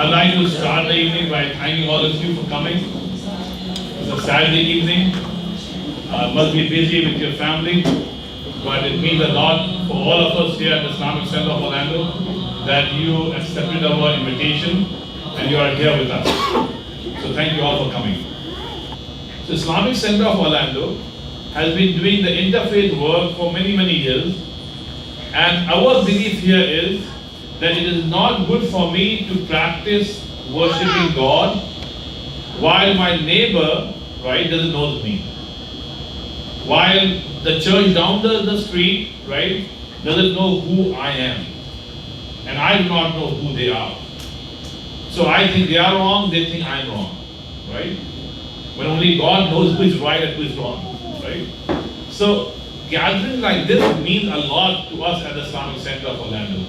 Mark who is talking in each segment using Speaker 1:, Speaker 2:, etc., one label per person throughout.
Speaker 1: I'd like to start the evening by thanking all of you for coming. It's a Saturday evening. Must be busy with your family, but it means a lot for all of us here at the Islamic Center of Orlando that you accepted our invitation and you are here with us. So thank you all for coming. The Islamic Center of Orlando has been doing the interfaith work for many, many years. And our belief here is that it is not good for me to practice worshiping God while my neighbor, right, doesn't know me. While the church down the street, right, doesn't know who I am. And I do not know who they are. So I think they are wrong, they think I'm wrong, right? When only God knows who is right and who is wrong, right? So gatherings like this mean a lot to us at the Islamic Center of Orlando.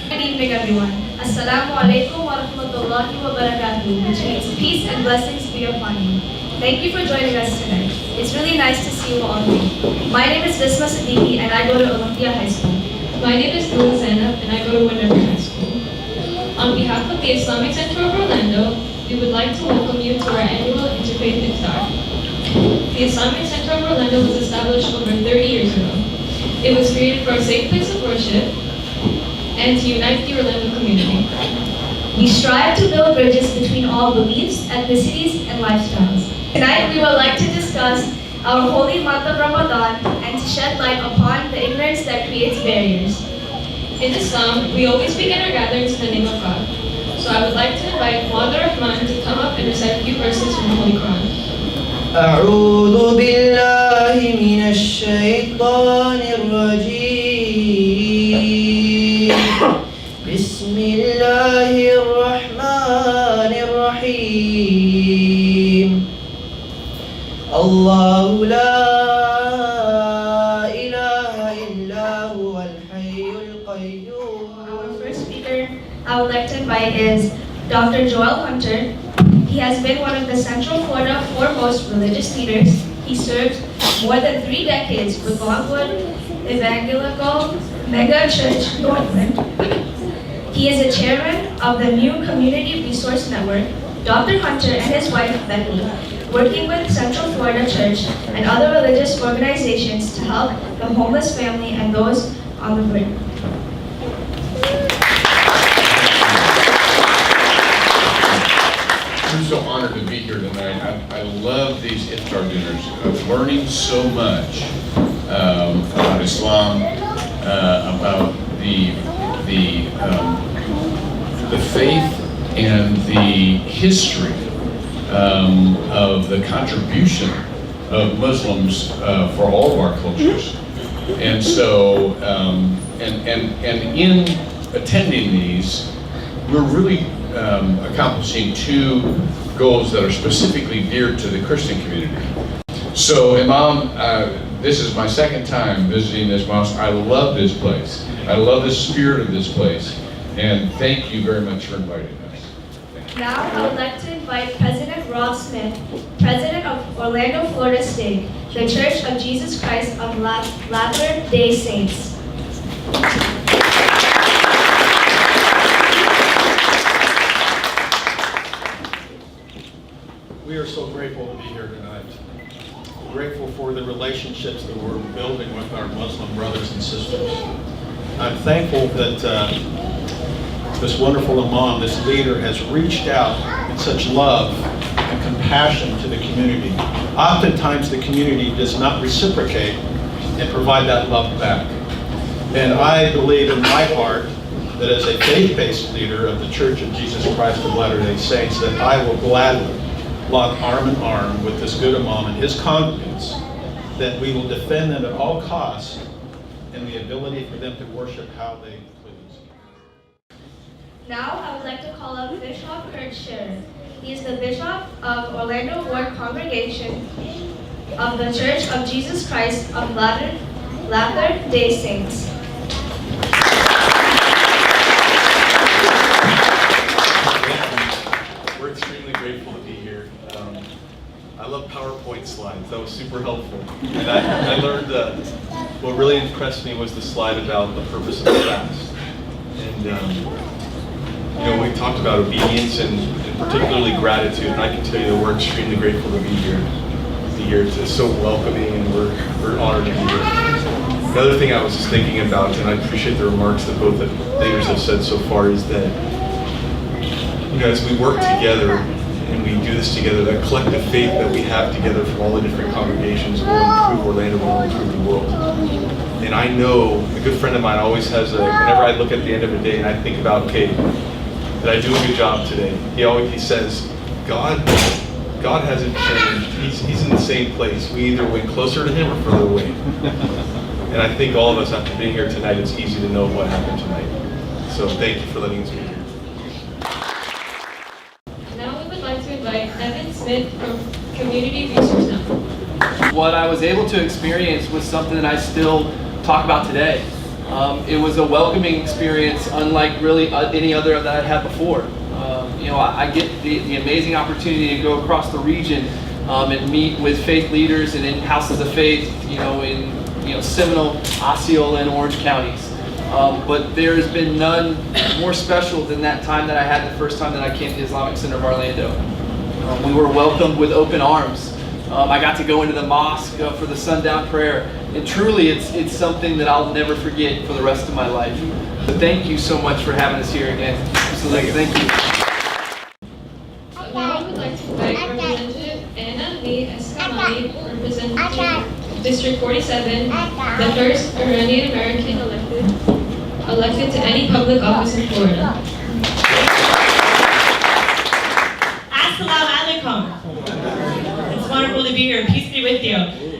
Speaker 2: Good evening, everyone. Assalamu alaikum wa rahmatullahi wa barakatuh, which means peace and blessings be upon you. Thank you for joining us tonight. It's really nice to see you all here. My name is Visma Siddiqui and I go to Olympia High School.
Speaker 3: My name is Dula Zainab and I go to Windermere High School. On behalf of the Islamic Center of Orlando, we would like to welcome you to our annual Interfaith Iftar. The Islamic Center of Orlando was established over 30 years ago. It was created for a safe place of worship and to unite the Orlando community.
Speaker 2: We strive to build bridges between all beliefs, ethnicities, and lifestyles. Tonight we would like to discuss our holy month of Ramadan and to shed light upon the ignorance that creates barriers.
Speaker 3: In Islam, we always begin our gatherings in the name of God. So I would like to invite Mother Rahman to come up and recite a few verses from the Holy Quran.
Speaker 4: أعوذ بالله من الشيطان الرجيم بسم الله الرحمن الرحيم الله لا إله إلا هو الحي القيوم.
Speaker 2: Our first speaker I would like to invite is Dr. Joel Hunter. He has been one of the Central Florida foremost religious leaders. He served more than 3 decades with Longwood Evangelical Mega Church Northland. He is a chairman of the New Community Resource Network. Dr. Hunter and his wife, Becky, working with Central Florida Church and other religious organizations to help the homeless family and those on the brink.
Speaker 5: I'm so honored to be here tonight. I love these iftar dinners. I'm learning so much about Islam, about the faith and the history of the contribution of Muslims for all of our cultures. And so, and in attending these, we're really accomplishing 2 goals that are specifically geared to the Christian community. So Imam, this is my second time visiting this mosque. I love this place. I love the spirit of this place. And thank you very much for inviting us.
Speaker 2: Now I would like to invite President Rob Smith, President of Orlando, Florida State, the Church of Jesus Christ of Latter-day Saints.
Speaker 6: We are so grateful to be here tonight. We're grateful for the relationships that we're building with our Muslim brothers and sisters. I'm thankful that this wonderful imam, this leader, has reached out in such love and compassion to the community. Oftentimes the community does not reciprocate and provide that love back. And I believe in my heart that as a faith-based leader of the Church of Jesus Christ of Latter-day Saints, that I will gladly lock arm in arm with this good imam and his congregants, that we will defend them at all costs and the ability for them to worship how they please.
Speaker 2: Now I would like to call up Bishop Kurt Scherer. He is the Bishop of Orlando Ward Congregation of the Church of Jesus Christ of Latter-day Saints.
Speaker 7: We're extremely grateful to be here. I love PowerPoint slides. That was super helpful. And I learned what really impressed me was the slide about the purpose of the fast. And We talked about obedience and particularly gratitude, and I can tell you that we're extremely grateful to be here. It's so welcoming, and we're honored to be here. Another thing I was just thinking about, and I appreciate the remarks that both the leaders have said so far, is that as we work together and we do this together, that collective faith that we have together from all the different congregations will improve Orlando, will improve the world. And I know a good friend of mine always has whenever I look at the end of the day and I think about, okay, did I do a good job today? He says, God hasn't changed. He's in the same place. We either went closer to him or further away. And I think all of us, after being here tonight, it's easy to know what happened tonight. So thank you for letting us be here.
Speaker 3: Now we would like to invite Evan Smith from Community Resource Network.
Speaker 8: What I was able to experience was something that I still talk about today. It was a welcoming experience unlike really any other that I'd had before. I get the amazing opportunity to go across the region and meet with faith leaders and in houses of faith, in Seminole, Osceola, and Orange counties. But there's been none more special than that time that I had the first time that I came to the Islamic Center of Orlando. We were welcomed with open arms. I got to go into the mosque for the sundown prayer, and truly it's something that I'll never forget for the rest of my life. But thank you so much for having us here again. Absolutely, thank you.
Speaker 3: Now I would like to invite Representative Anna Lee Escamani, representing District 47, the first Iranian American elected to any public office in Florida.
Speaker 9: Assalamu alaikum. It's wonderful to be here. Peace be with you.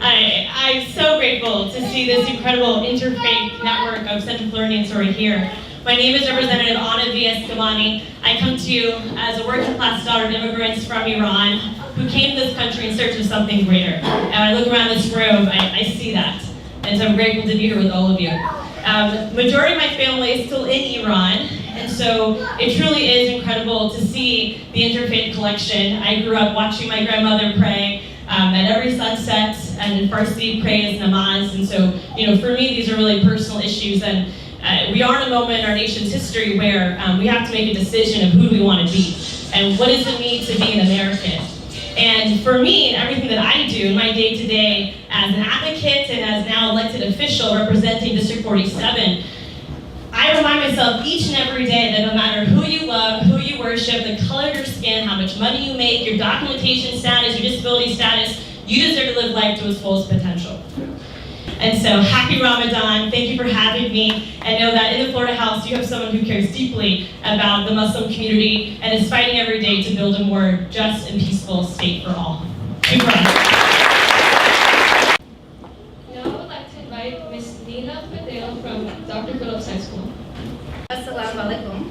Speaker 9: I'm so grateful to see this incredible interfaith network of Central Floridians who are here. My name is Representative Anna V. Escamani. I come to you as a working class daughter of immigrants from Iran who came to this country in search of something greater. And when I look around this room, I see that. And so I'm grateful to be here with all of you. Majority of my family is still in Iran, and so it truly is incredible to see the Interfaith collection. I grew up watching my grandmother pray at every sunset, and in Farsi pray as namaz, and so for me these are really personal issues, and we are in a moment in our nation's history where we have to make a decision of who do we want to be, and what does it mean to be an American. And for me, and everything that I do in my day-to-day as an advocate and as now elected official representing District 47, I remind myself each and every day that no matter who you love, who you worship, the color of your skin, how much money you make, your documentation status, your disability status, you deserve to live life to its fullest potential. And so, happy Ramadan, thank you for having me, and know that in the Florida House you have someone who cares deeply about the Muslim community and is fighting every day to build a more just and peaceful state for all. Thank you.
Speaker 3: Now I would like to invite Ms. Nina Fidel from Dr. Phillips High School.
Speaker 10: Assalamu alaikum.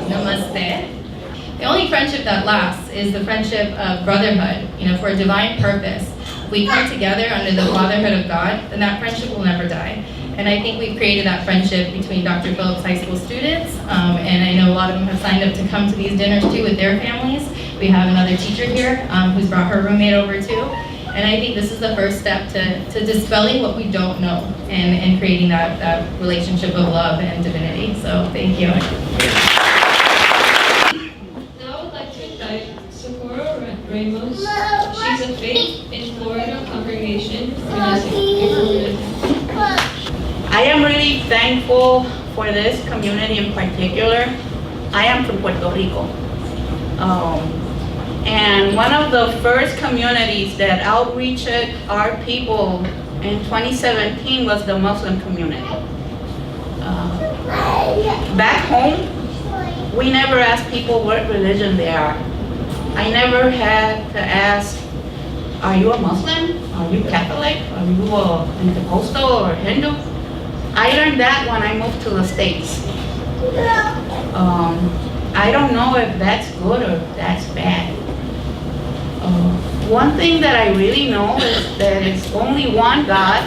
Speaker 10: Namaste. The only friendship that lasts is the friendship of brotherhood, for a divine purpose. If we come together under the fatherhood of God, then that friendship will never die. And I think we've created that friendship between Dr. Phillips High School students, and I know a lot of them have signed up to come to these dinners too with their families. We have another teacher here who's brought her roommate over too. And I think this is the first step to dispelling what we don't know and creating that relationship of love and divinity. So thank you.
Speaker 3: Now I would like to invite Socorro Ramos. She's a faith in Florida congregation.
Speaker 11: I am really thankful for this community in particular. I am from Puerto Rico. And one of the first communities that outreached our people in 2017 was the Muslim community. Back home, we never asked people what religion they are. I never had to ask, are you a Muslim? Are you Catholic? Are you a Pentecostal or Hindu? I learned that when I moved to the States. I don't know if that's good or if that's bad. One thing that I really know is that it's only one God.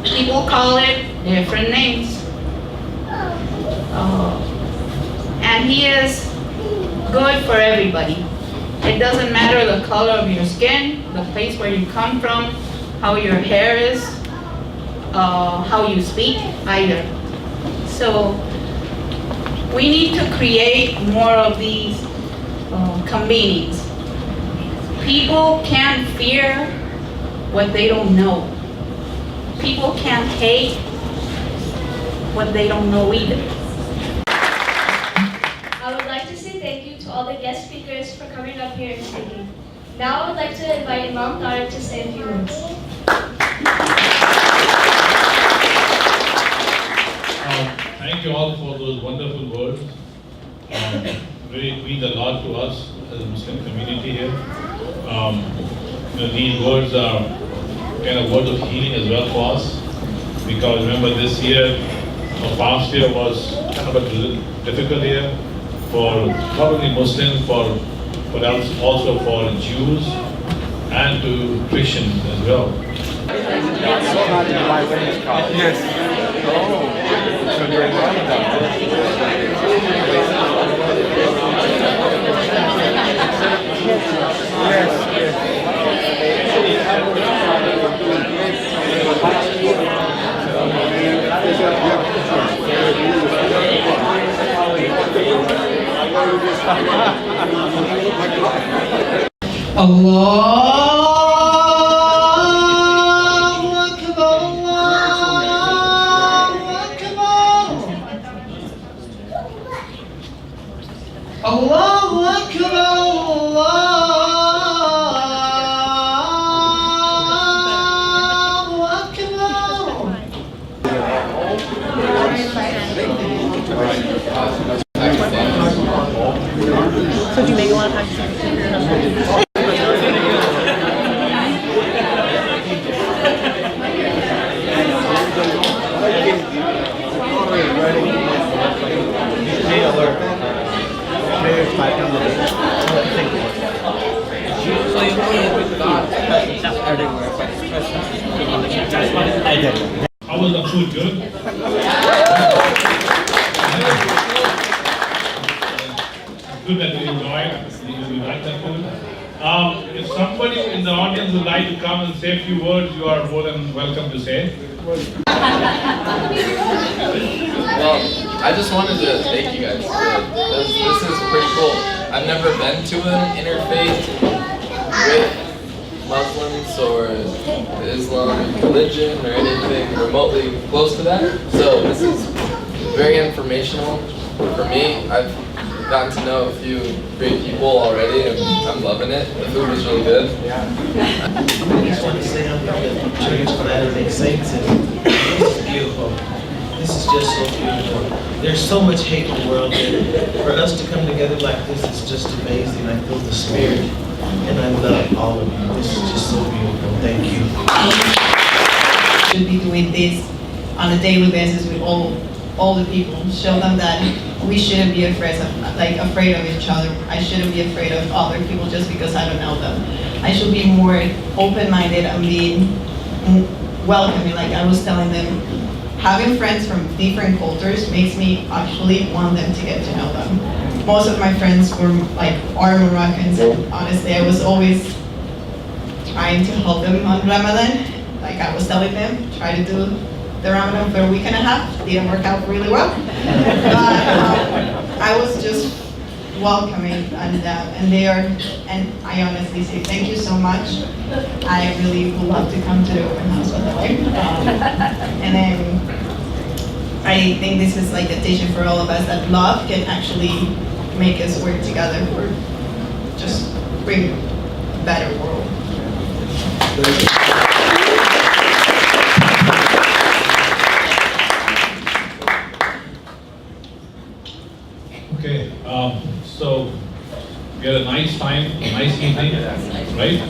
Speaker 11: People call it different names. And He is good for everybody. It doesn't matter the color of your skin, the place where you come from, how your hair is, how you speak either. So We need to create more of these convenings. People can't fear what they don't know. People can't hate what they don't know either.
Speaker 2: I would like to say thank you to all the guest speakers for coming up here and speaking. Now I would like to invite Imam Tariq to say a few words.
Speaker 1: Thank you all for those wonderful words. Really means a lot to us as a Muslim community here. These words are kind of words of healing as well for us, because remember this year, or past year was kind of a difficult year for not only Muslims, but also for Jews and to Christians as well.
Speaker 12: Yes. Oh, so during Ramadan. Yes,
Speaker 4: Allahu Akbar, Allahu Akbar.
Speaker 13: So do you make a lot of times?
Speaker 1: How was the food? Good? Good that you enjoyed. You like that food. If somebody in the audience would like to come and say a few words, you are more than welcome to say.
Speaker 8: Well, I just wanted to thank you guys. This is pretty cool. I've never been to an interfaith with Muslims or the Islamic religion or anything remotely close to that. So this is very informational for me. I've gotten to know a few great people already and I'm loving it. The food was really good.
Speaker 4: I just want to say I'm from the Church of Latter-day Saints, and this is beautiful. This is just so beautiful. There's so much hate in the world, and for us to come together like this is just amazing. I feel the spirit, and I love all of you. This is just so beautiful. Thank you.
Speaker 14: Should be doing this on a daily basis with all the people. Show them that we shouldn't be afraid of each other. I shouldn't be afraid of other people just because I don't know them. I should be more open-minded and be welcoming. Like I was telling them, having friends from different cultures makes me actually want them to get to know them. Most of my friends are Moroccans, and honestly, I was always trying to help them on Ramadan. Like I was telling them, try to do the Ramadan for a week and a half. Didn't work out really well, but I was just welcoming, and I honestly say thank you so much. I really would love to come to the open house by the way. And then I think this is like a teaching for all of us that love can actually make us work together for just bring a better world.
Speaker 1: Okay, so we had a nice time, a nice evening, right?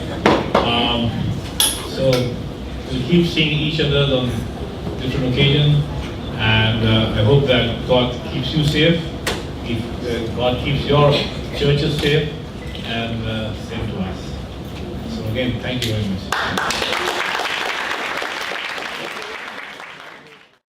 Speaker 1: So we'll keep seeing each other on different occasions, and I hope that God keeps you safe, God keeps your churches safe, and same to us. So again, thank you very much.